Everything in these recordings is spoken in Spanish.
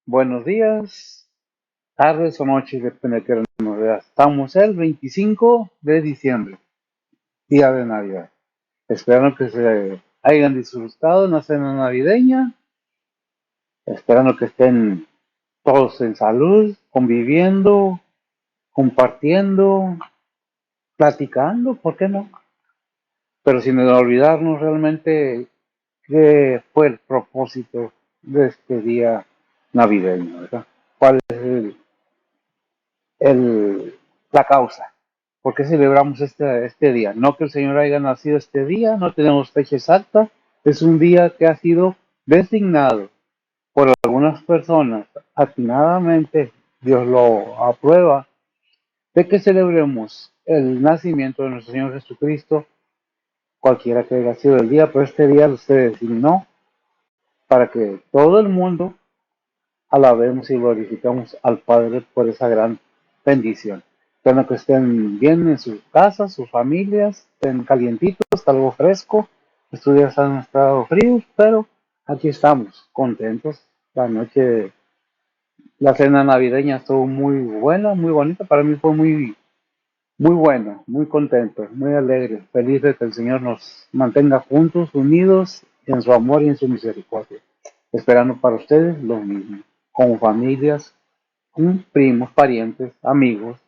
Buenos días, tardes o noches, depende de qué hora nos veas. Estamos el 25 de diciembre, día de Navidad. Esperando que se hayan disfrutado en la cena navideña, esperando que estén todos en salud, conviviendo, compartiendo, platicando, ¿por qué no? Pero sin olvidarnos realmente qué fue el propósito de este día navideño, ¿verdad? ¿Cuál es el, la causa? ¿Por qué celebramos este día? No que el Señor haya nacido este día, no tenemos fecha exacta, es un día que ha sido designado por algunas personas, atinadamente Dios lo aprueba, de que celebremos el nacimiento de nuestro Señor Jesucristo, cualquiera que haya sido el día, pero este día se designó para que todo el mundo alabemos y glorificamos al Padre por esa gran bendición. Espero que estén bien en sus casas, sus familias, estén calientitos, está algo fresco. Estos días han estado fríos, pero aquí estamos, contentos. La noche, la cena navideña estuvo muy buena, muy bonita. Para mí fue muy buena, muy contento, muy alegre, feliz de que el Señor nos mantenga juntos, unidos en su amor y en su misericordia. Esperando para ustedes lo mismo, como familias, primos, parientes, amigos,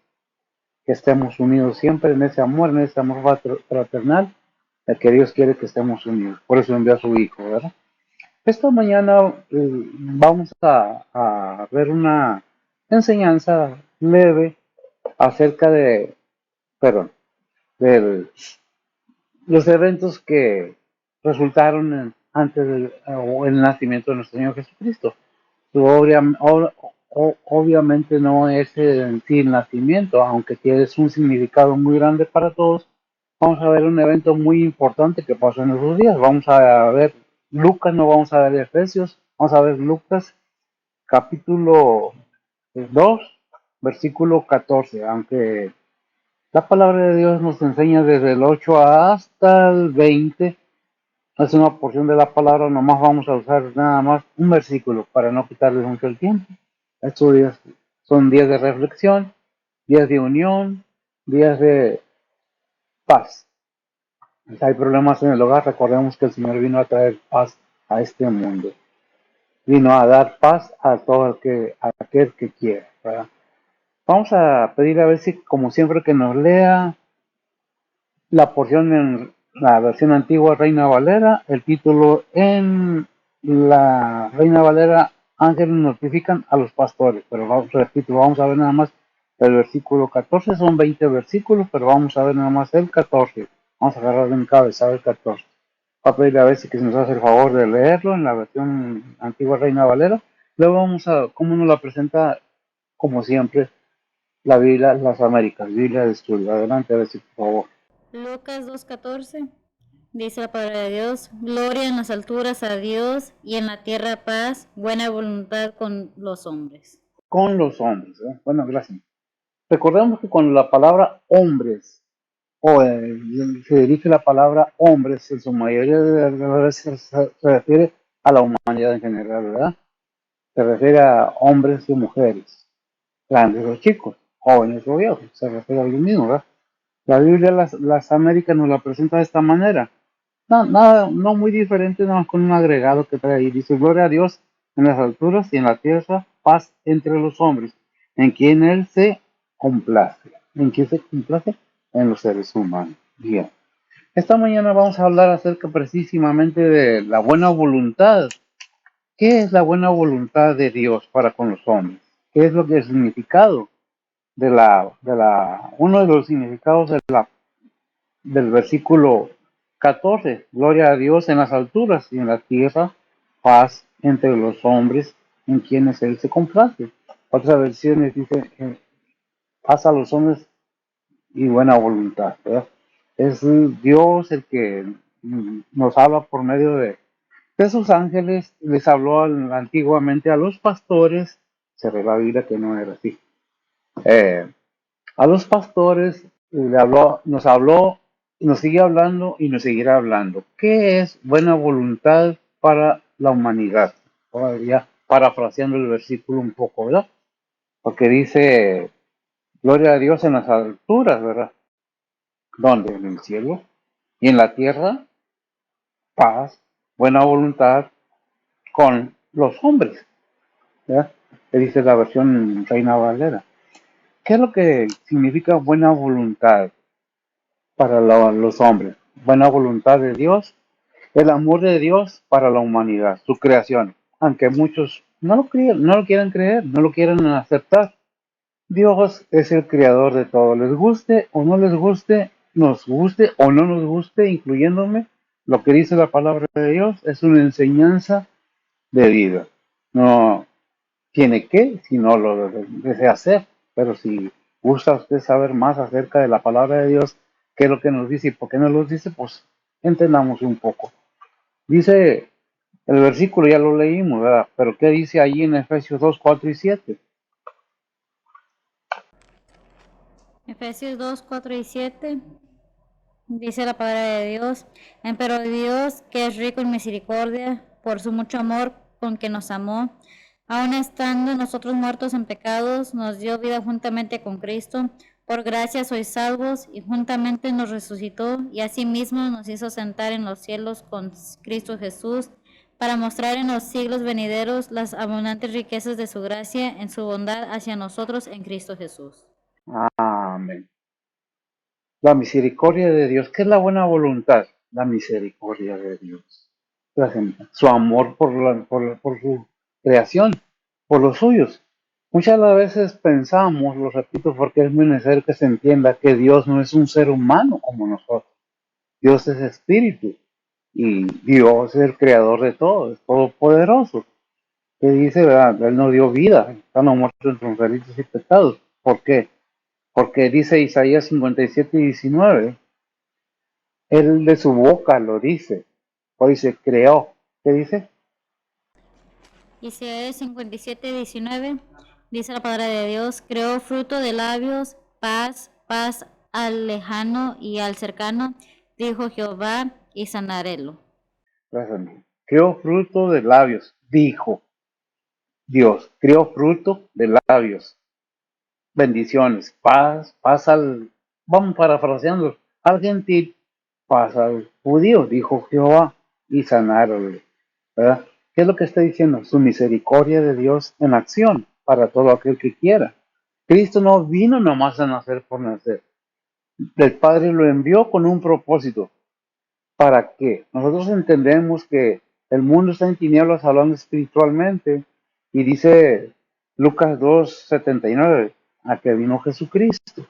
que estemos unidos siempre en ese amor fraternal, el que Dios quiere que estemos unidos. Por eso envió a su Hijo, ¿verdad? Esta mañana vamos a ver una enseñanza leve acerca de, perdón, de los eventos que resultaron antes del el nacimiento de nuestro Señor Jesucristo. Obviamente no es en sí el nacimiento, aunque tiene un significado muy grande para todos. Vamos a ver un evento muy importante que pasó en esos días. Vamos a ver Lucas, no vamos a ver Efesios, vamos a ver Lucas capítulo 2 versículo 14, aunque la palabra de Dios nos enseña desde el 8 hasta el 20. Es una porción de la palabra, nomás vamos a usar nada más un versículo para no quitarles mucho el tiempo. Estos días son días de reflexión, días de unión, días de paz. Si hay problemas en el hogar, recordemos que el Señor vino a traer paz a este mundo. Vino a dar paz a todo aquel que quiera, ¿verdad? Vamos a pedir a ver si, como siempre, que nos lea la porción en la versión antigua Reina Valera, el título en la Reina Valera, ángeles notifican a los pastores, pero repito, vamos a ver nada más el versículo 14, son 20 versículos, pero vamos a ver nada más el 14, vamos a agarrar en cabeza el 14. Va a pedir a ver si que nos hace el favor de leerlo en la versión antigua Reina Valera, luego vamos a, cómo nos la presenta, como siempre, la Biblia, las Américas, Biblia de estudio. Adelante, a ver si por favor. Lucas 2:14 dice la palabra de Dios: gloria en las alturas a Dios y en la tierra paz, buena voluntad con los hombres. Con los hombres, ¿eh? Bueno, gracias. Recordemos que cuando la palabra hombres o se dirige la palabra hombres, en su mayoría de las veces se refiere a la humanidad en general, ¿verdad? Se refiere a hombres y mujeres, grandes o chicos, jóvenes o viejos, se refiere a lo mismo, ¿verdad? La Biblia, las Américas nos la presenta de esta manera. No, nada, no muy diferente, nada más con un agregado que trae ahí. Dice, gloria a Dios en las alturas y en la tierra, paz entre los hombres, en quien Él se complace. ¿En quién se complace? En los seres humanos. Bien. Esta mañana vamos a hablar acerca precisamente de la buena voluntad. ¿Qué es la buena voluntad de Dios para con los hombres? ¿Qué es lo que es el significado uno de los significados del versículo 14, gloria a Dios en las alturas y en la tierra, paz entre los hombres en quienes Él se complace? Otras versiones dice paz a los hombres y buena voluntad, ¿verdad? Es Dios el que nos habla por medio de sus ángeles, les habló antiguamente a los pastores, se ve la Biblia que no era así. Eh, a los pastores nos habló, nos sigue hablando y nos seguirá hablando. ¿Qué es buena voluntad para la humanidad? Todavía parafraseando el versículo un poco, ¿verdad? Porque dice, gloria a Dios en las alturas, ¿verdad? ¿Dónde? En el cielo. Y en la tierra, paz, buena voluntad con los hombres, ¿verdad? Que dice la versión Reina Valera. ¿Qué es lo que significa buena voluntad para los hombres? Buena voluntad de Dios, el amor de Dios para la humanidad, su creación. Aunque muchos no lo quieren creer, no lo quieren aceptar. Dios es el creador de todo. Les guste o no les guste, nos guste o no nos guste, incluyéndome, lo que dice la palabra de Dios es una enseñanza de vida. No tiene que, si no lo desea hacer. Pero si gusta usted saber más acerca de la palabra de Dios, qué es lo que nos dice y por qué nos lo dice, pues entendamos un poco. Dice el versículo, ya lo leímos, ¿verdad? Pero ¿qué dice allí en Efesios 2, 4 y 7? Efesios 2, 4 y 7 dice la palabra de Dios, pero Dios, que es rico en misericordia, por su mucho amor con que nos amó, aun estando nosotros muertos en pecados, nos dio vida juntamente con Cristo. Por gracia sois salvos, y juntamente nos resucitó, y asimismo nos hizo sentar en los cielos con Cristo Jesús, para mostrar en los siglos venideros las abundantes riquezas de su gracia en su bondad hacia nosotros en Cristo Jesús. Amén. La misericordia de Dios. ¿Qué es la buena voluntad? La misericordia de Dios. Su amor por su creación, por los suyos. Muchas veces pensamos, lo repito porque es muy necesario que se entienda, que Dios no es un ser humano como nosotros. Dios es espíritu y Dios es el creador de todo, es todopoderoso. Que dice, ¿verdad? Él nos dio vida, estamos muertos en sus delitos y pecados. ¿Por qué? Porque dice Isaías 57:19, él de su boca lo dice, o dice, creó. ¿Qué dice? Isaías 57:19 dice la palabra de Dios, creó fruto de labios, paz, paz al lejano y al cercano, dijo Jehová, y sanarélo. Creó fruto de labios, dijo Dios, creó fruto de labios. Bendiciones, paz, vamos parafraseando, al gentil, paz al judío, dijo Jehová, y sanaróle. ¿Verdad? ¿Qué es lo que está diciendo? Su misericordia de Dios en acción para todo aquel que quiera. Cristo no vino nomás a nacer por nacer. El Padre lo envió con un propósito. ¿Para qué? Nosotros entendemos que el mundo está en tinieblas hablando espiritualmente y dice Lucas 2:79 a que vino Jesucristo.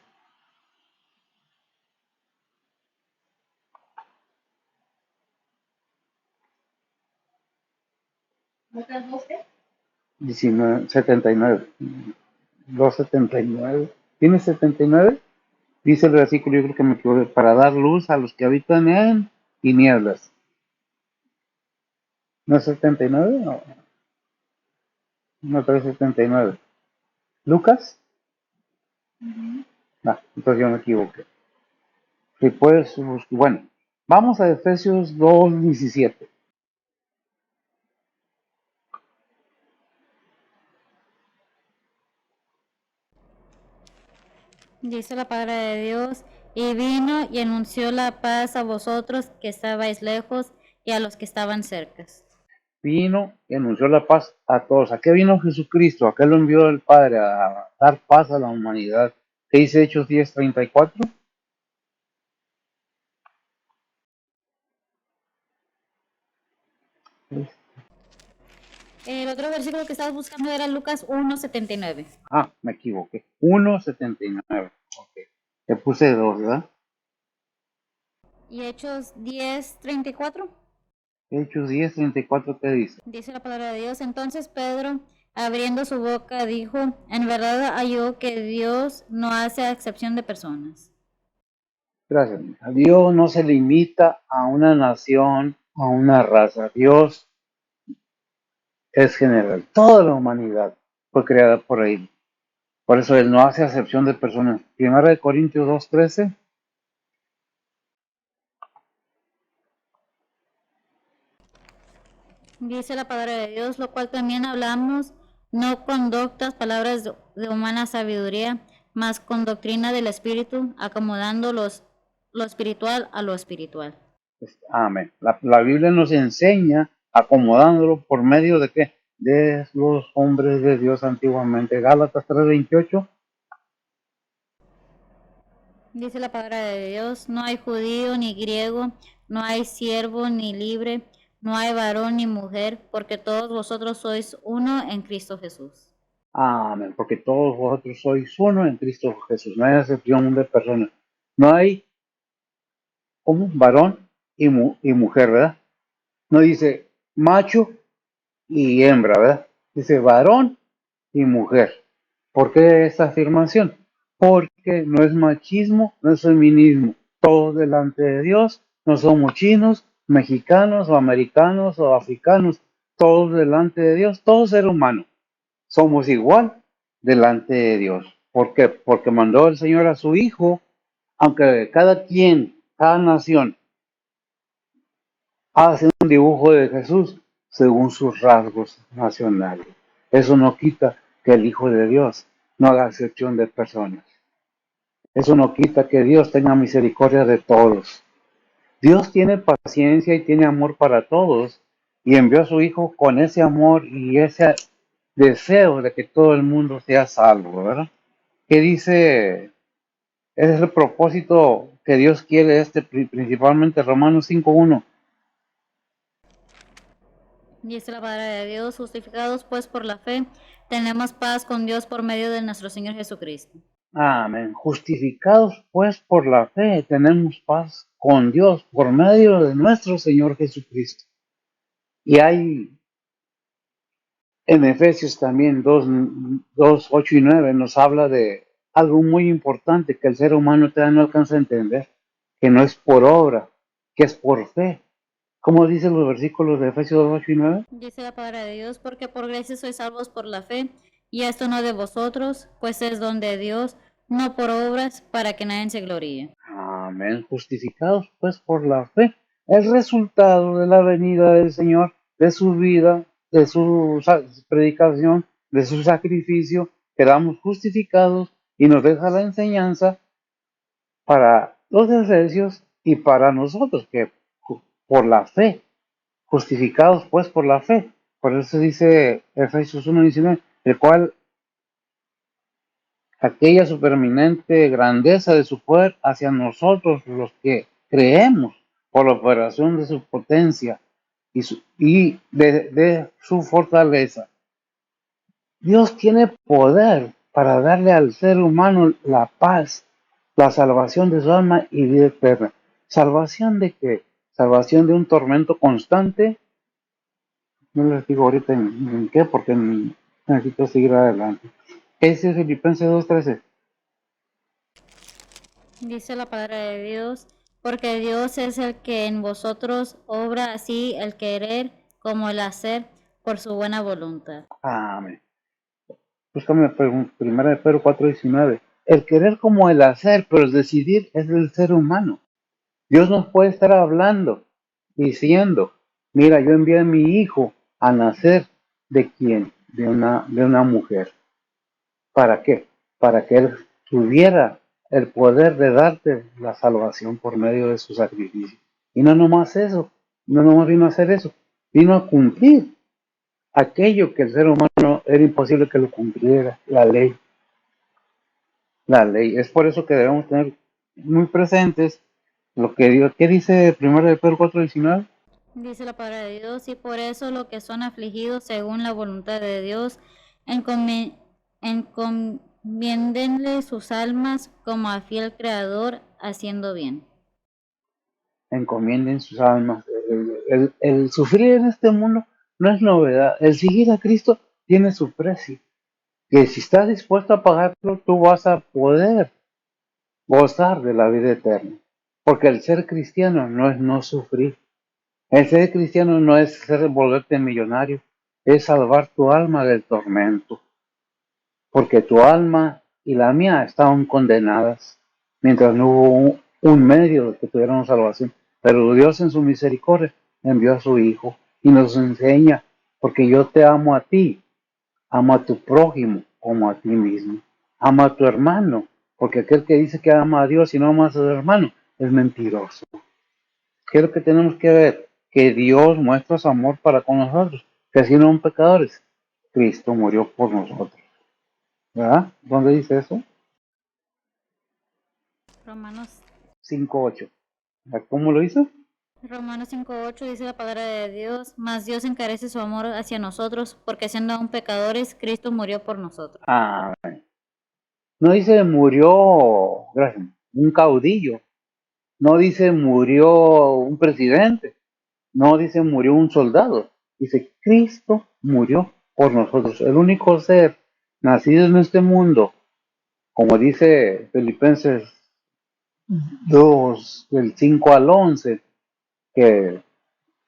¿Lucas 12? 79. 2:79. ¿Tiene 79? Dice el versículo, yo creo que me equivoqué, para dar luz a los que habitan en tinieblas. ¿No es 79? No, 3:79. ¿Lucas? Ah, entonces yo me equivoqué. Si puedes, bueno, vamos a Efesios 2:17. Dice la palabra de Dios, y vino y anunció la paz a vosotros que estabais lejos y a los que estaban cerca. Vino y anunció la paz a todos. ¿A qué vino Jesucristo? ¿A qué lo envió el Padre? A dar paz a la humanidad. ¿Qué dice Hechos 10:34? El otro versículo que estabas buscando era Lucas 1:79. Ah, me equivoqué. 1:79. Ok. Le puse 2, ¿verdad? ¿Y Hechos 10:34? Hechos 10:34, ¿qué dice? Dice la palabra de Dios. Entonces Pedro, abriendo su boca, dijo, en verdad halló que Dios no hace excepción de personas. Gracias. Dios no se limita a una nación, a una raza. Dios es general. Toda la humanidad fue creada por Él. Por eso Él no hace acepción de personas. Primera de Corintios 2:13. Dice la palabra de Dios, lo cual también hablamos, no con doctas palabras de humana sabiduría, mas con doctrina del Espíritu, acomodando lo espiritual a lo espiritual. Amén. La Biblia nos enseña acomodándolo por medio de qué? De los hombres de Dios antiguamente. Gálatas 3:28. Dice la palabra de Dios, no hay judío ni griego, no hay siervo ni libre, no hay varón ni mujer, porque todos vosotros sois uno en Cristo Jesús. Amén. Porque todos vosotros sois uno en Cristo Jesús. No hay excepción de personas. No hay como varón y mujer, ¿verdad? No dice macho y hembra, ¿verdad? Dice varón y mujer. ¿Por qué esta afirmación? Porque no es machismo, no es feminismo. Todos delante de Dios, no somos chinos, mexicanos o americanos o africanos. Todos delante de Dios, todo ser humano. Somos igual delante de Dios. ¿Por qué? Porque mandó el Señor a su Hijo, aunque cada quien, cada nación, hace un dibujo de Jesús según sus rasgos nacionales. Eso no quita que el Hijo de Dios no haga excepción de personas. Eso no quita que Dios tenga misericordia de todos. Dios tiene paciencia y tiene amor para todos y envió a su Hijo con ese amor y ese deseo de que todo el mundo sea salvo, ¿verdad? ¿Qué dice? Ese es el propósito que Dios quiere, principalmente Romanos 5:1. Dice la palabra de Dios, justificados pues por la fe, tenemos paz con Dios por medio de nuestro Señor Jesucristo. Amén. Justificados pues por la fe, tenemos paz con Dios por medio de nuestro Señor Jesucristo. Y hay en Efesios también 8 y 9 nos habla de algo muy importante que el ser humano todavía no alcanza a entender, que no es por obra, que es por fe. ¿Cómo dicen los versículos de Efesios 8 y 9? Dice la palabra de Dios, porque por gracia sois salvos por la fe, y esto no de vosotros, pues es don de Dios, no por obras, para que nadie se gloríe. Amén. Justificados pues por la fe. El resultado de la venida del Señor, de su vida, de su predicación, de su sacrificio, quedamos justificados y nos deja la enseñanza para los efesios y para nosotros, que por la fe, justificados pues por la fe. Por eso dice Efesios 1:19, el cual aquella supereminente grandeza de su poder hacia nosotros los que creemos por la operación de su potencia y de su fortaleza. Dios tiene poder para darle al ser humano la paz, la salvación de su alma y vida eterna. ¿Salvación de qué? Salvación de un tormento constante. No les digo ahorita en qué, porque necesito seguir adelante. Ese es Filipenses 2:13. Dice la palabra de Dios, porque Dios es el que en vosotros obra así el querer como el hacer por su buena voluntad. Amén. Búscame primera de Pedro 4:19. El querer como el hacer, pero el decidir es del ser humano. Dios nos puede estar hablando, diciendo, mira, yo envié a mi hijo a nacer ¿de quién? De una mujer. ¿Para qué? Para que él tuviera el poder de darte la salvación por medio de su sacrificio. Y no nomás eso, no nomás vino a hacer eso, vino a cumplir aquello que el ser humano era imposible que lo cumpliera, la ley. La ley. Es por eso que debemos tener muy presentes lo que Dios, ¿qué dice 1 de Pedro 4:19? Dice la palabra de Dios, y por eso los que son afligidos según la voluntad de Dios, encomiéndenle sus almas como a fiel creador, haciendo bien. Encomienden sus almas. El sufrir en este mundo no es novedad. El seguir a Cristo tiene su precio. Que si estás dispuesto a pagarlo, tú vas a poder gozar de la vida eterna. Porque el ser cristiano no es no sufrir. El ser cristiano no es volverte millonario, es salvar tu alma del tormento. Porque tu alma y la mía estaban condenadas mientras no hubo un medio de que tuviéramos salvación. Pero Dios en su misericordia envió a su Hijo y nos enseña, porque yo te amo a ti, ama a tu prójimo como a ti mismo, ama a tu hermano, porque aquel que dice que ama a Dios y no ama a su hermano es mentiroso. ¿Qué es lo que tenemos que ver? Que Dios muestra su amor para con nosotros, que si no son pecadores, Cristo murió por nosotros. ¿Verdad? ¿Dónde dice eso? Romanos, 5:8. ¿Cómo lo hizo? Romanos 5:8 dice la palabra de Dios, mas Dios encarece su amor hacia nosotros, porque siendo aún pecadores, Cristo murió por nosotros. Ah, no dice murió, gracias, un caudillo, no dice murió un presidente, no dice murió un soldado, dice Cristo murió por nosotros, el único ser nacido en este mundo, como dice Filipenses 2, del 5 al 11, que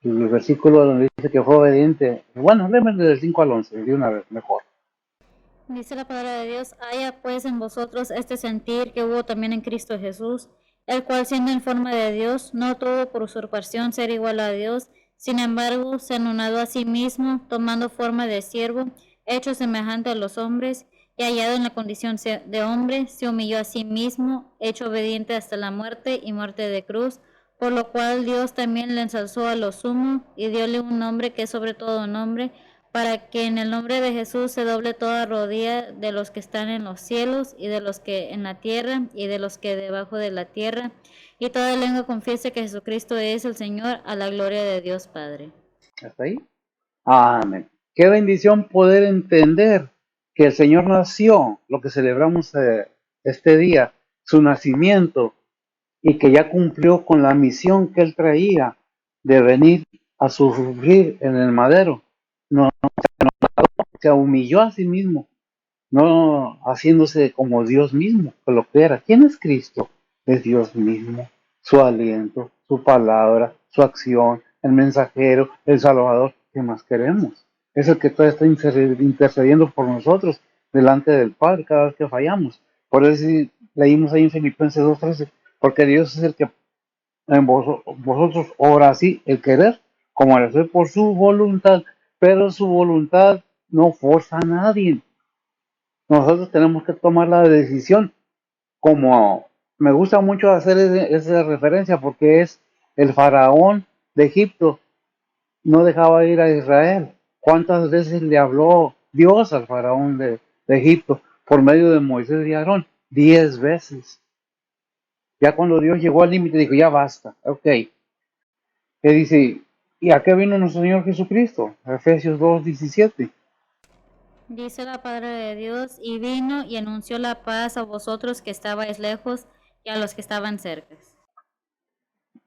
el versículo donde dice que fue obediente, bueno, léeme del 5 al 11, de una vez, mejor. Dice la palabra de Dios, haya pues en vosotros este sentir que hubo también en Cristo Jesús, el cual siendo en forma de Dios, no tuvo por usurpación ser igual a Dios, sin embargo se anonadó a sí mismo, tomando forma de siervo, hecho semejante a los hombres, y hallado en la condición de hombre, se humilló a sí mismo, hecho obediente hasta la muerte y muerte de cruz, por lo cual Dios también le ensalzó a lo sumo, y diole un nombre que es sobre todo nombre, para que en el nombre de Jesús se doble toda rodilla de los que están en los cielos y de los que en la tierra y de los que debajo de la tierra, y toda lengua confiese que Jesucristo es el Señor, a la gloria de Dios Padre. ¿Hasta ahí? Amén. Qué bendición poder entender que el Señor nació, lo que celebramos este día, su nacimiento, y que ya cumplió con la misión que Él traía de venir a sufrir en el madero. No, se humilló a sí mismo, no haciéndose como Dios mismo, que lo que era. ¿Quién es Cristo? Es Dios mismo, su aliento, su palabra, su acción, el mensajero, el Salvador. ¿Qué más queremos? Es el que todavía está intercediendo por nosotros delante del Padre cada vez que fallamos. Por eso leímos ahí en Filipenses 2:13, porque Dios es el que en vosotros obra así el querer como el hacer por su voluntad, pero su voluntad no forza a nadie. Nosotros tenemos que tomar la decisión, como me gusta mucho hacer esa referencia, porque es el faraón de Egipto, no dejaba ir a Israel. ¿Cuántas veces le habló Dios al faraón de Egipto por medio de Moisés y Aarón? 10 veces. Ya cuando Dios llegó al límite, dijo, ya basta, ok. Que dice, ¿y a qué vino nuestro Señor Jesucristo? Efesios 2:17. Dice la palabra de Dios, y vino y anunció la paz a vosotros que estabais lejos y a los que estaban cerca.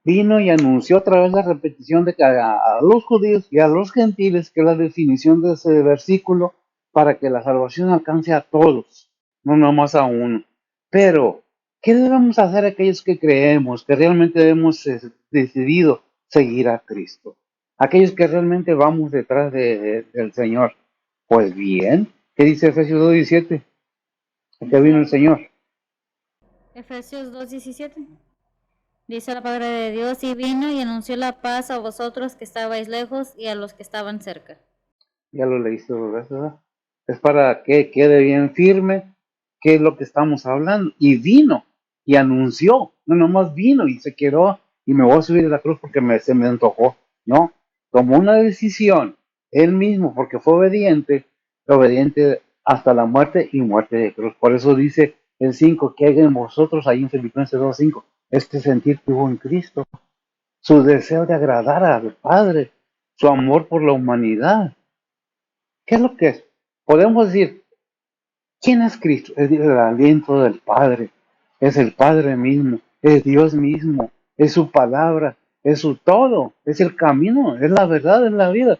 Vino y anunció otra vez la repetición de que a los judíos y a los gentiles, que es la definición de ese versículo, para que la salvación alcance a todos, no nomás a uno. Pero, ¿qué debemos hacer aquellos que creemos, que realmente hemos decidido seguir a Cristo? Aquellos que realmente vamos detrás del Señor. Pues bien, ¿qué dice Efesios 2:17? ¿A vino el Señor? Efesios 2:17. Dice la palabra de Dios, y vino y anunció la paz a vosotros que estabais lejos y a los que estaban cerca. Ya lo leíste, ¿verdad? Es para que quede bien firme qué es lo que estamos hablando. Y vino y anunció, no nomás vino y se quedó y me voy a subir a la cruz porque se me antojó. No, tomó una decisión él mismo porque fue obediente hasta la muerte y muerte de cruz. Por eso dice el 5, que hay en vosotros, ahí en Filipenses 2:5, este sentir que hubo en Cristo, su deseo de agradar al Padre, su amor por la humanidad. ¿Qué es lo que es? Podemos decir, ¿quién es Cristo? Es el aliento del Padre, es el Padre mismo, es Dios mismo, es su palabra, es su todo, es el camino, es la verdad, es la vida.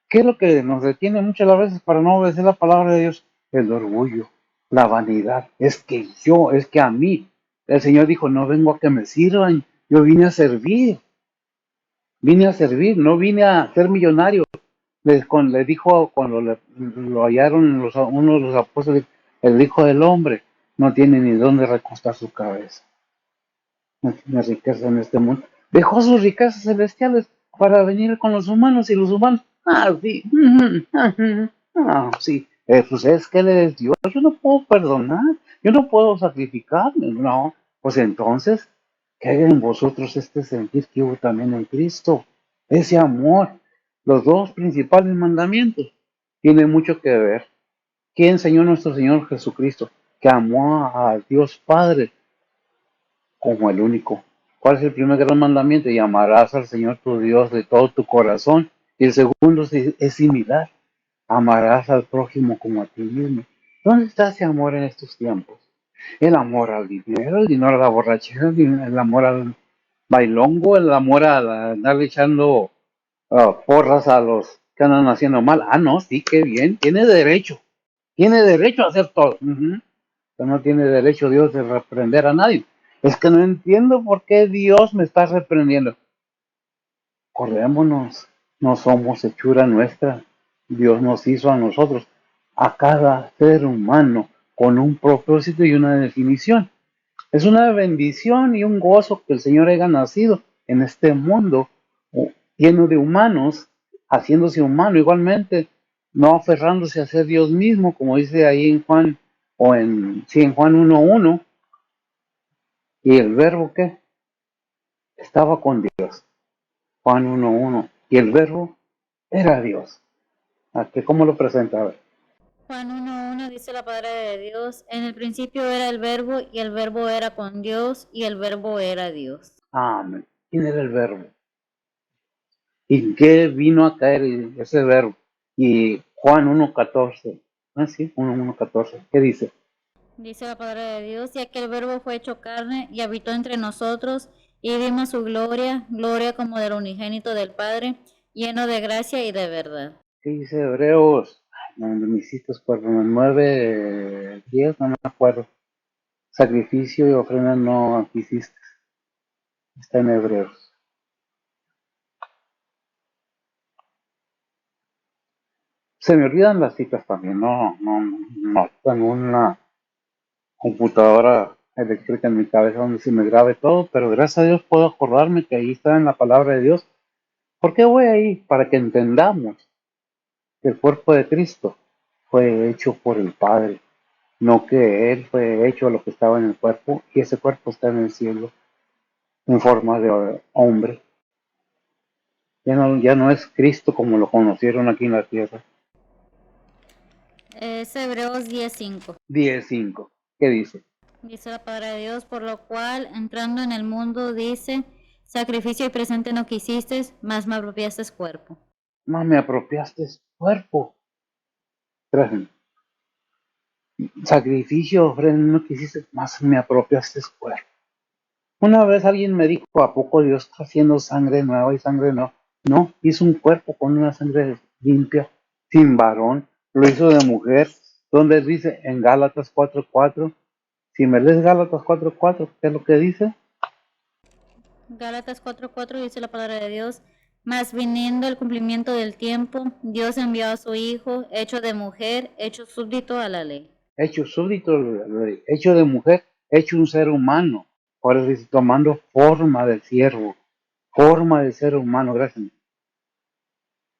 ¿Qué es lo que nos detiene muchas veces para no obedecer la palabra de Dios? El orgullo, la vanidad, es que a mí. El Señor dijo, no vengo a que me sirvan, yo vine a servir, no vine a ser millonario. Le dijo cuando lo hallaron uno de los apóstoles, el Hijo del Hombre no tiene ni dónde recostar su cabeza, no tiene riqueza en este mundo. Dejó sus riquezas celestiales para venir con los humanos y los humanos, sí, sí, pues es que Él es Dios, yo no puedo perdonar, yo no puedo sacrificarme, no, pues entonces, que haya en vosotros este sentir que hubo también en Cristo, ese amor, los dos principales mandamientos, tienen mucho que ver. ¿Qué enseñó nuestro Señor Jesucristo? Que amó a Dios Padre como el único. ¿Cuál es el primer gran mandamiento? Y amarás al Señor tu Dios de todo tu corazón. Y el segundo es similar. Amarás al prójimo como a ti mismo. ¿Dónde está ese amor en estos tiempos? El amor al dinero, el dinero a la borrachera, el amor al bailongo, el amor a andarle echando porras a los que andan haciendo mal. No, sí, qué bien, tiene derecho a hacer todo. Pero no tiene derecho Dios de reprender a nadie. Es que no entiendo por qué Dios me está reprendiendo. Acordémonos, no somos hechura nuestra. Dios nos hizo a nosotros, a cada ser humano, con un propósito y una definición. Es una bendición y un gozo que el Señor haya nacido en este mundo lleno de humanos, haciéndose humano igualmente, no aferrándose a ser Dios mismo, como dice ahí en Juan, en Juan 1:1, y el verbo que estaba con Dios, Juan 1:1, y el verbo era Dios. ¿A qué cómo lo presenta? A ver. Juan 1:1 dice la palabra de Dios, en el principio era el verbo y el verbo era con Dios y el verbo era Dios. Amén. ¿Quién era el verbo? ¿Y qué vino a caer ese verbo? Y Juan 1:14. Sí, 1:14. ¿Qué dice? Dice la palabra de Dios, y aquel verbo fue hecho carne y habitó entre nosotros y vimos su gloria, gloria como del unigénito del Padre, lleno de gracia y de verdad. ¿Qué dice Hebreos? Donde me hiciste acuerdo, 9:10, no me acuerdo. Sacrificio y ofrenda no quisiste. Está en Hebreos. Se me olvidan las citas también, no tengo una computadora eléctrica en mi cabeza donde se me grabe todo, pero gracias a Dios puedo acordarme que ahí está en la palabra de Dios. ¿Por qué voy ahí? Para que entendamos que el cuerpo de Cristo fue hecho por el Padre, no que Él fue hecho lo que estaba en el cuerpo y ese cuerpo está en el cielo en forma de hombre. Ya no es Cristo como lo conocieron aquí en la tierra. Es Hebreos 10:5. 10:5. ¿Qué dice? Dice la palabra de Dios, por lo cual, entrando en el mundo, dice, sacrificio y presente no quisiste, mas me apropiaste cuerpo. Más me apropiaste cuerpo. Gracias. Sacrificio, ofrenda, no quisiste, más me apropiaste cuerpo. Una vez alguien me dijo, ¿a poco Dios está haciendo sangre nueva y sangre nueva? No, hizo un cuerpo con una sangre limpia, sin varón, lo hizo de mujer, donde dice en Gálatas 4:4. Si me lees Gálatas 4:4, ¿qué es lo que dice? Gálatas 4:4 dice la palabra de Dios, mas viniendo el cumplimiento del tiempo, Dios envió a su Hijo, hecho de mujer, hecho súbdito a la ley. Hecho súbdito, hecho de mujer, hecho un ser humano. Por eso dice, tomando forma de siervo, forma de ser humano, gracias.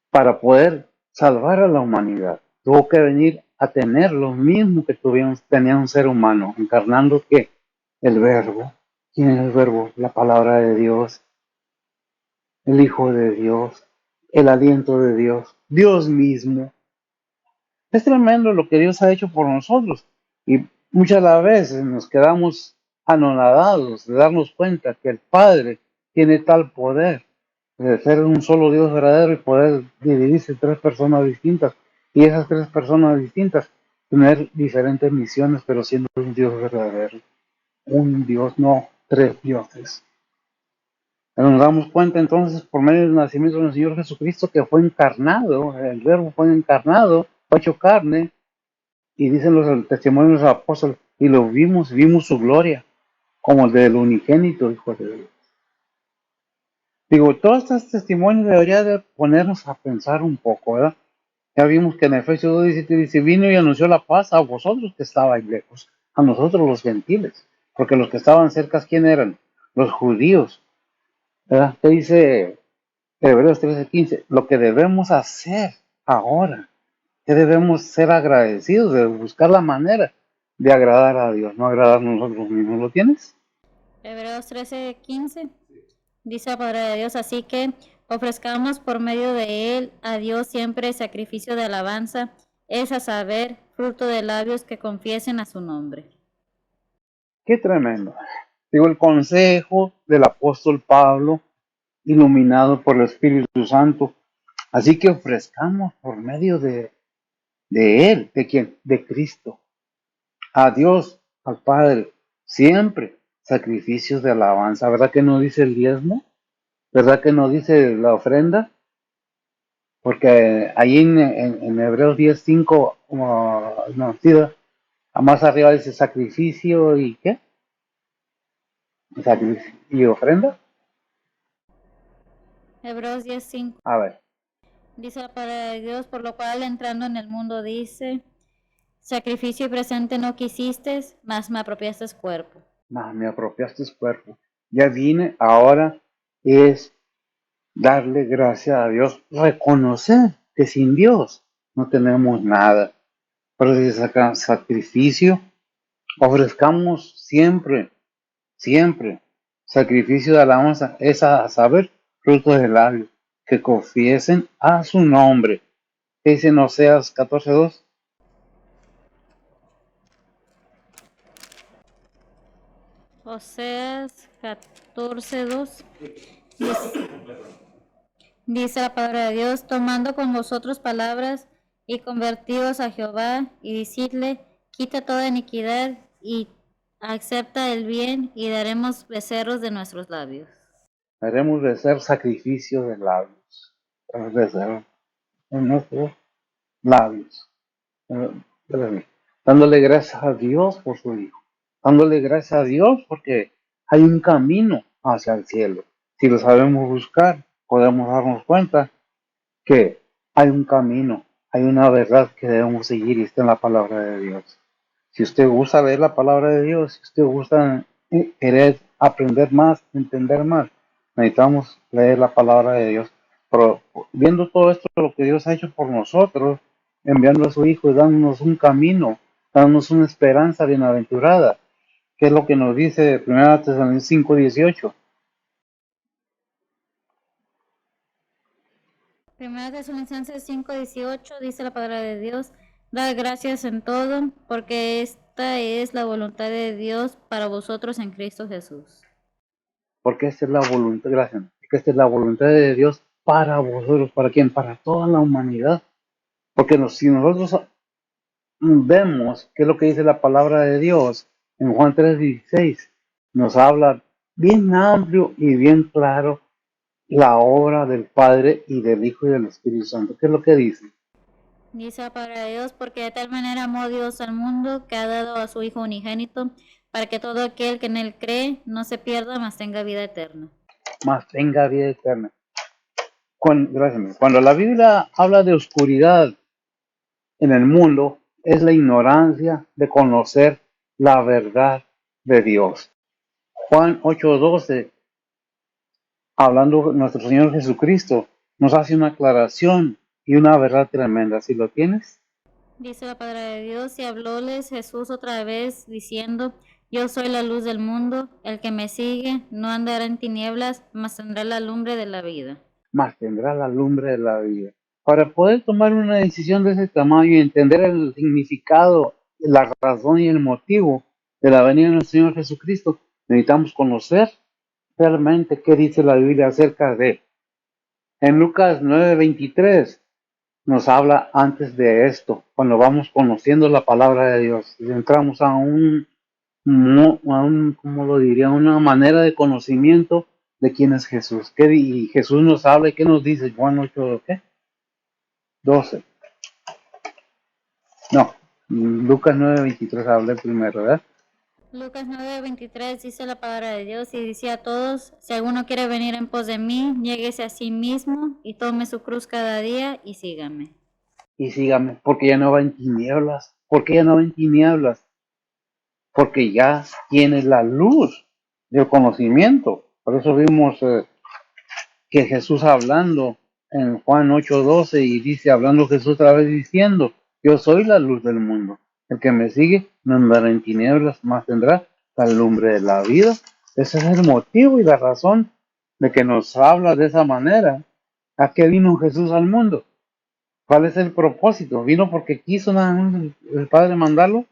Para poder salvar a la humanidad, tuvo que venir a tener lo mismo que tenía un ser humano, encarnando que el verbo. ¿Quién es el verbo? La palabra de Dios, el Hijo de Dios, el aliento de Dios, Dios mismo. Es tremendo lo que Dios ha hecho por nosotros y muchas de las veces nos quedamos anonadados de darnos cuenta que el Padre tiene tal poder de ser un solo Dios verdadero y poder dividirse en tres personas distintas y esas tres personas distintas tener diferentes misiones pero siendo un Dios verdadero, un Dios, no tres dioses. Nos damos cuenta entonces por medio del nacimiento del Señor Jesucristo que fue encarnado, el verbo fue encarnado, fue hecho carne, y dicen los testimonios de los apóstoles, y lo vimos su gloria, como el del unigénito Hijo de Dios. Digo, todos estos testimonios deberían de ponernos a pensar un poco, ¿verdad? Ya vimos que en Efesios 2:17 dice, vino y anunció la paz a vosotros que estabais lejos, a nosotros los gentiles, porque los que estaban cerca, ¿quién eran? Los judíos, ¿verdad? ¿Qué dice Hebreos 13:15, lo que debemos hacer ahora, que debemos ser agradecidos, de buscar la manera de agradar a Dios, no agradar a nosotros mismos. ¿Lo tienes? Hebreos 13:15 dice la palabra de Dios, así que ofrezcamos por medio de él a Dios siempre sacrificio de alabanza, es a saber, fruto de labios que confiesen a su nombre. Qué tremendo. Digo, el consejo del apóstol Pablo, iluminado por el Espíritu Santo. Así que ofrezcamos por medio de Él, ¿de quién? De Cristo, a Dios, al Padre, siempre sacrificios de alabanza. ¿Verdad que no dice el diezmo? ¿Verdad que no dice la ofrenda? Porque ahí en Hebreos 10:5, no, sí, más arriba dice sacrificio y ¿qué? Sacrificio y ofrenda. Hebreos 10:5 A ver, dice la palabra de Dios, por lo cual entrando en el mundo dice, sacrificio y presente no quisiste, mas me apropiaste cuerpo. me apropiaste cuerpo. Ya vine, ahora es darle gracias a Dios, reconocer que sin Dios no tenemos nada. Pero si saca sacrificio, ofrezcamos siempre, siempre sacrificio de alabanza, es a saber, frutos de labios, que confiesen a su nombre. ¿Qué dice en Oseas 14:2? Oseas 14:2 dice, dice la palabra de Dios, tomando con vosotros palabras y convertidos a Jehová y decidle, quita toda iniquidad y acepta el bien y daremos becerros de nuestros labios. Haremos de ser sacrificio de labios, de ser en nuestros labios. Dándole gracias a Dios por su Hijo, dándole gracias a Dios porque hay un camino hacia el cielo. Si lo sabemos buscar, podemos darnos cuenta que hay un camino, hay una verdad que debemos seguir y está en la palabra de Dios. Si usted gusta leer la palabra de Dios, si usted gusta querer aprender más, entender más, necesitamos leer la palabra de Dios. Pero viendo todo esto, lo que Dios ha hecho por nosotros, enviando a su Hijo y dándonos un camino, dándonos una esperanza bienaventurada, que es lo que nos dice 1 Tesalonicenses 5:18. Primera Tesalonicenses 5:18 dice la palabra de Dios, dad gracias en todo, porque esta es la voluntad de Dios para vosotros en Cristo Jesús. Porque esta es la voluntad, gracias, que esta es la voluntad de Dios para vosotros. ¿Para quién? Para toda la humanidad. Porque si nosotros vemos qué es lo que dice la palabra de Dios en Juan 3:16, nos habla bien amplio y bien claro la obra del Padre y del Hijo y del Espíritu Santo. ¿Qué es lo que dice? Dice la palabra de Dios, porque de tal manera amó Dios al mundo que ha dado a su Hijo unigénito, para que todo aquel que en él cree no se pierda, mas tenga vida eterna. Más tenga vida eterna. Gracias. Cuando la Biblia habla de oscuridad en el mundo, es la ignorancia de conocer la verdad de Dios. Juan 8:12, hablando nuestro Señor Jesucristo, nos hace una aclaración y una verdad tremenda. ¿Sí lo tienes? Dice la palabra de Dios, y hablóles Jesús otra vez, diciendo, yo soy la luz del mundo, el que me sigue no andará en tinieblas, mas tendrá la lumbre de la vida. Más tendrá la lumbre de la vida. Para poder tomar una decisión de ese tamaño y entender el significado, la razón y el motivo de la venida del Señor Jesucristo, necesitamos conocer realmente qué dice la Biblia acerca de él. En Lucas 9:23 nos habla antes de esto, cuando vamos conociendo la palabra de Dios, y entramos a ¿cómo lo diría? Una manera de conocimiento de quién es Jesús. Y Jesús nos habla y qué nos dice Juan 8, ¿qué? 12. No, Lucas 9:23 habla primero, ¿verdad? Lucas 9:23 dice la palabra de Dios y dice a todos, si alguno quiere venir en pos de mí, lléguese a sí mismo y tome su cruz cada día y sígame. Y sígame, porque ya no va en tinieblas. ¿Por qué ya no va en tinieblas? Porque ya tiene la luz del conocimiento. Por eso vimos que Jesús hablando en Juan 8:12 y dice, hablando Jesús otra vez diciendo, yo soy la luz del mundo. El que me sigue no andará en tinieblas, más tendrá la lumbre de la vida. Ese es el motivo y la razón de que nos habla de esa manera. ¿A qué vino Jesús al mundo? ¿Cuál es el propósito? ¿Vino porque quiso nada más el Padre mandarlo?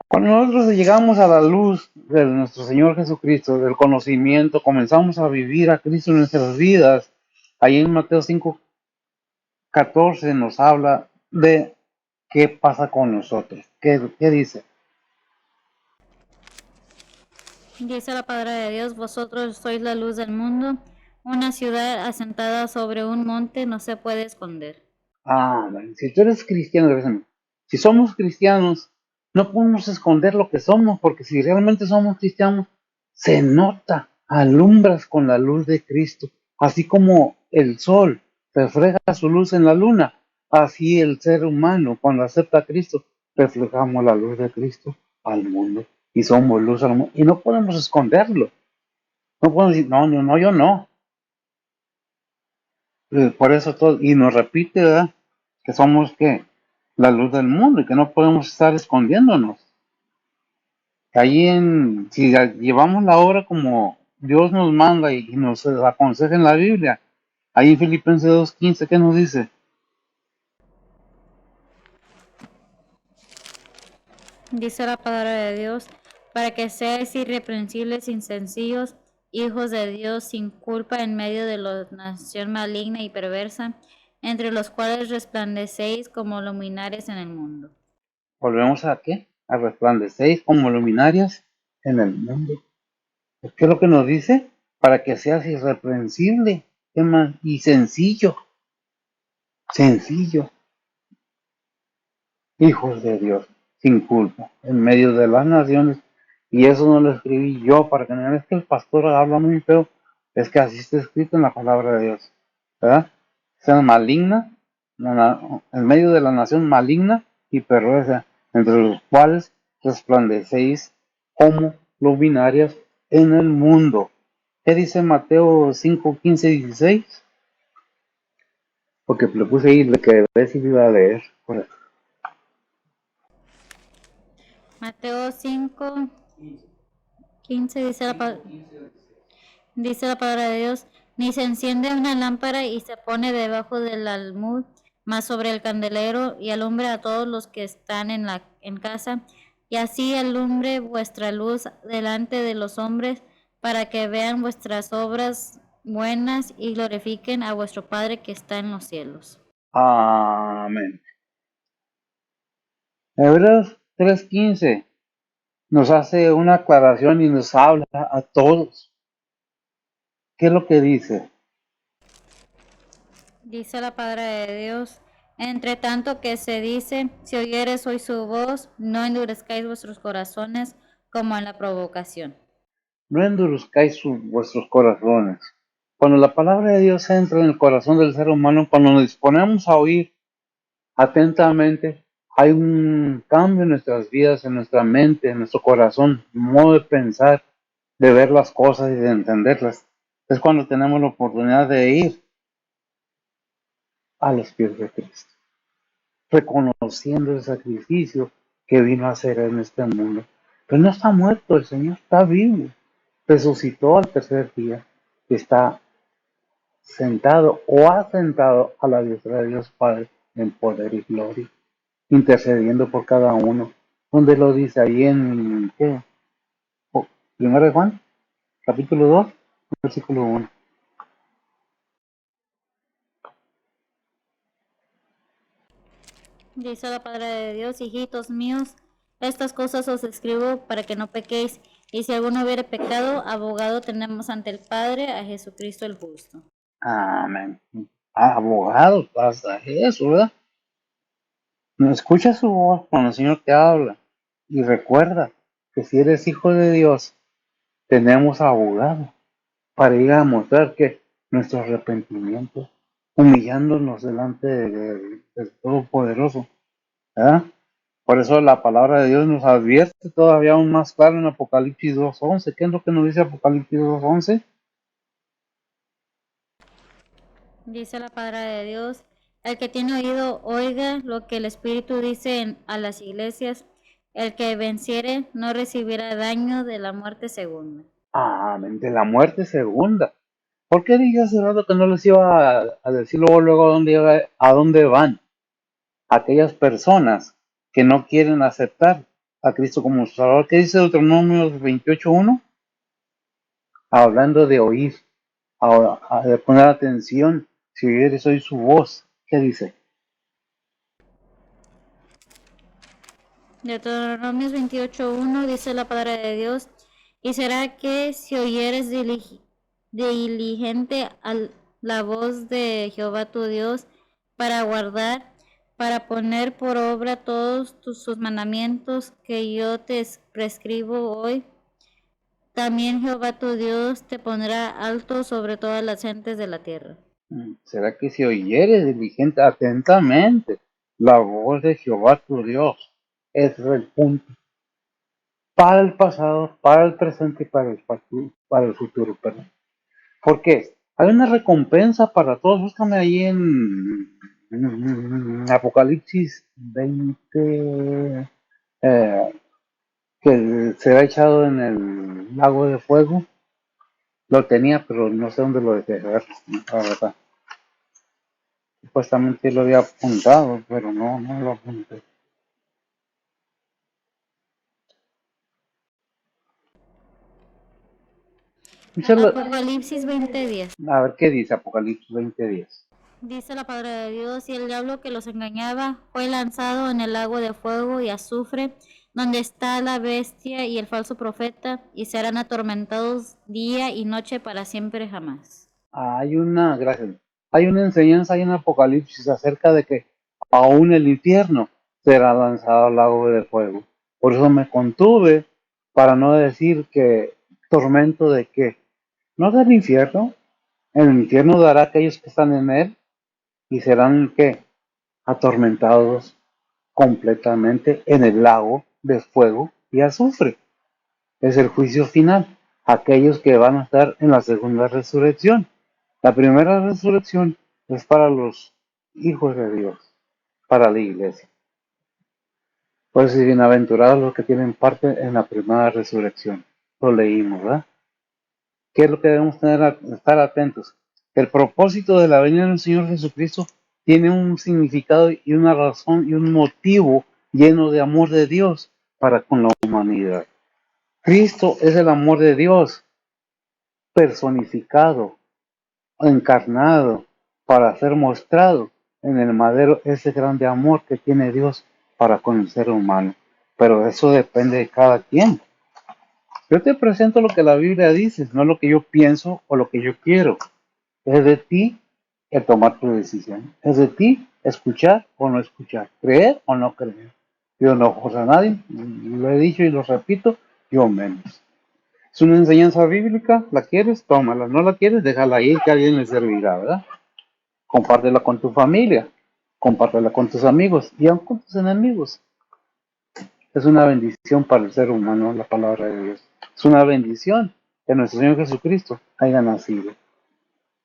Cuando nosotros llegamos a la luz de nuestro Señor Jesucristo, del conocimiento, comenzamos a vivir a Cristo en nuestras vidas. Ahí en Mateo 5:14 nos habla de qué pasa con nosotros. ¿Qué dice? Dice la palabra de Dios, vosotros sois la luz del mundo. Una ciudad asentada sobre un monte no se puede esconder. Si tú eres cristiano, si somos cristianos, no podemos esconder lo que somos, porque si realmente somos cristianos, se nota, alumbras con la luz de Cristo, así como el sol refleja su luz en la luna, así el ser humano, cuando acepta a Cristo, reflejamos la luz de Cristo al mundo, y somos luz al mundo, y no podemos esconderlo, no podemos decir, no, no, no, yo no. Por eso todo, y nos repite, ¿verdad? Que somos que la luz del mundo y que no podemos estar escondiéndonos. Ahí si llevamos la obra como Dios nos manda y nos aconseja en la Biblia, ahí en Filipenses 2:15, ¿qué nos dice? Dice la palabra de Dios, para que seáis irreprensibles y sencillos, hijos de Dios sin culpa en medio de la nación maligna y perversa, entre los cuales resplandecéis como luminares en el mundo. Volvemos a qué? A resplandecéis como luminarias en el mundo. ¿Qué es lo que nos dice? Para que seas irreprensible, ¿qué más? Y sencillo, sencillo. Hijos de Dios, sin culpa, en medio de las naciones. Y eso no lo escribí yo para que no vean, es que el pastor habla muy feo. Es que así está escrito en la palabra de Dios, ¿verdad? Sean maligna, en medio de la nación maligna y perversa, entre los cuales resplandecéis como luminarias en el mundo. ¿Qué dice Mateo 5:15-16? Porque le puse ahí, le quedé si iba a leer. Mateo 5, 15 dice la palabra de Dios, ni se enciende una lámpara y se pone debajo del almud, mas sobre el candelero y alumbra a todos los que están en casa, y así alumbre vuestra luz delante de los hombres, para que vean vuestras obras buenas y glorifiquen a vuestro Padre que está en los cielos. Amén. Hebreos 3:15 nos hace una aclaración y nos habla a todos. ¿Qué es lo que dice? Dice la palabra de Dios, entre tanto que se dice, si oyeres hoy su voz, no endurezcáis vuestros corazones como en la provocación. No endurezcáis vuestros corazones. Cuando la palabra de Dios entra en el corazón del ser humano, cuando nos disponemos a oír atentamente, hay un cambio en nuestras vidas, en nuestra mente, en nuestro corazón, modo de pensar, de ver las cosas y de entenderlas. Es cuando tenemos la oportunidad de ir a los pies de Cristo, reconociendo el sacrificio que vino a hacer en este mundo. Pero no está muerto, el Señor está vivo, resucitó al tercer día, está sentado o asentado a la diestra de Dios Padre en poder y gloria, intercediendo por cada uno. Donde lo dice ahí en ¿qué? Primero de Juan, capítulo 2, versículo 1. Dice la palabra de Dios, hijitos míos, estas cosas os escribo para que no pequéis, y si alguno hubiere pecado, abogado tenemos ante el Padre, a Jesucristo el justo. Amén. Abogado, hasta eso, ¿verdad? No escucha su voz cuando el Señor te habla. Y recuerda que si eres hijo de Dios, tenemos abogado para ir a mostrar que nuestro arrepentimiento, humillándonos delante del Todopoderoso, ¿verdad? Por eso la palabra de Dios nos advierte todavía aún más claro en Apocalipsis 2:11. ¿Qué es lo que nos dice Apocalipsis 2:11? Dice la palabra de Dios, el que tiene oído oiga lo que el Espíritu dice a las iglesias, el que venciere no recibirá daño de la muerte segunda. Amén. De la muerte segunda. ¿Por qué dije hace rato que no les iba a decir luego a dónde van aquellas personas que no quieren aceptar a Cristo como Salvador? ¿Qué dice Deuteronomio 28:1? Hablando de oír, de poner atención, si oyeres hoy su voz. ¿Qué dice? Deuteronomios 28:1 dice la palabra de Dios, y será que si oyeres diligente a la voz de Jehová tu Dios para guardar, para poner por obra todos sus mandamientos que yo te prescribo hoy, también Jehová tu Dios te pondrá alto sobre todas las gentes de la tierra. ¿Será que si oyeres diligente atentamente la voz de Jehová tu Dios? Ese es el punto. Para el pasado, para el presente y para el futuro, perdón. ¿Por qué? Hay una recompensa para todos. Búscame ahí en Apocalipsis 20, que será echado en el lago de fuego. Lo tenía, pero no sé dónde lo dejé. A ver, la verdad. Supuestamente lo había apuntado, pero no lo apunté. Apocalipsis 20:10. A ver qué dice Apocalipsis 20:10. Dice la palabra de Dios, y el diablo que los engañaba fue lanzado en el lago de fuego y azufre, donde está la bestia y el falso profeta, y serán atormentados día y noche para siempre jamás. Gracias. Hay una enseñanza ahí en Apocalipsis acerca de que aún el infierno será lanzado al lago de fuego. Por eso me contuve para no decir que tormento de qué. No del infierno. El infierno dará a aquellos que están en él y serán ¿qué? Atormentados completamente en el lago de fuego y azufre. Es el juicio final. Aquellos que van a estar en la segunda resurrección. La primera resurrección es para los hijos de Dios, para la iglesia. Por eso es bienaventurados los que tienen parte en la primera resurrección. Lo leímos, ¿verdad? ¿Qué es lo que debemos estar atentos? El propósito de la venida del Señor Jesucristo tiene un significado y una razón y un motivo lleno de amor de Dios para con la humanidad. Cristo es el amor de Dios personificado, encarnado, para ser mostrado en el madero ese grande amor que tiene Dios para con el ser humano. Pero eso depende de cada quien. Yo te presento lo que la Biblia dice, no lo que yo pienso o lo que yo quiero. Es de ti el tomar tu decisión. Es de ti escuchar o no escuchar, creer o no creer. Yo no juzgo a nadie, lo he dicho y lo repito, yo menos. Es una enseñanza bíblica, ¿la quieres? Tómala, no la quieres, déjala ir, que a alguien le servirá, ¿verdad? Compártela con tu familia, compártela con tus amigos y aun con tus enemigos. Es una bendición para el ser humano la palabra de Dios. Es una bendición que nuestro Señor Jesucristo haya nacido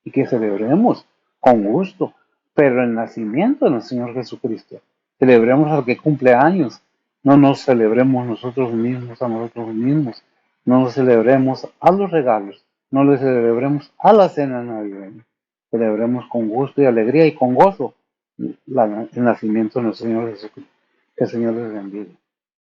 y que celebremos con gusto, pero el nacimiento de nuestro Señor Jesucristo. Celebremos al que cumple años, no nos celebremos nosotros mismos a nosotros mismos, no nos celebremos a los regalos, no le celebremos a la cena navideña. Celebremos con gusto y alegría y con gozo el nacimiento de nuestro Señor Jesucristo. Que el Señor les bendiga.